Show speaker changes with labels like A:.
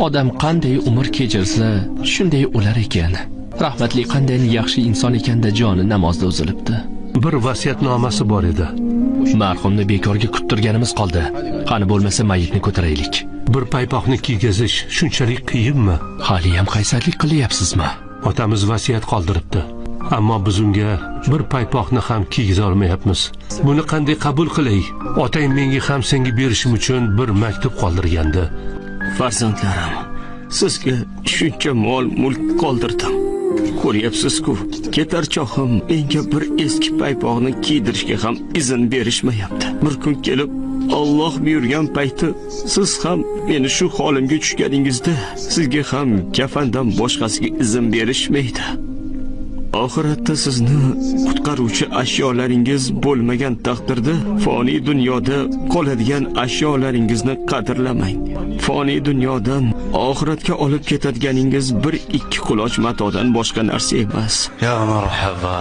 A: Odam qanday umr kechirsa, shunday o'lar ekan. Rahmatli qanday yaxshi inson ekanda joni namozda uzilibdi.
B: Bir vasiyatnomasi bor edi.
A: Marhumni bekorga kuttirganimiz qoldi. Qani bo'lmasa mayitni ko'taraylik.
B: Bir paypoqni kiygazish shunchalik qiyinmi?
A: Hali ham qaysarlik qilyapsizmi?
B: Otamiz vasiyat qoldiribdi. Ammo biz unga bir paypoqni ham kiygiza olmayapmiz. Buni qanday qabul qilay? Otang menga ham senga berishim uchun bir maktub qoldirgandi.
C: Farzandlarim, sizga shuncha mol-mulk qoldirdim. Ko'ryapsiz-ku, ketar chog'im menga bir eski paypoqni kiydirishga ham izn berishmayapti. Bir kun kelib Alloh buyurgan payti siz ham meni shu holimga tushganingizda sizga ham kafandan boshqasiga izn berishmaydi. Oxiratda sizni qutqaruvchi ashyolaringiz bo'lmagan taqdirda foniy dunyoda qoladigan ashyolaringizni qadrlamang. Foniy dunyodan oxiratga olib ketadiganingiz bir ikki quloch matodan boshqa narsa emas.
D: Ya marhaba.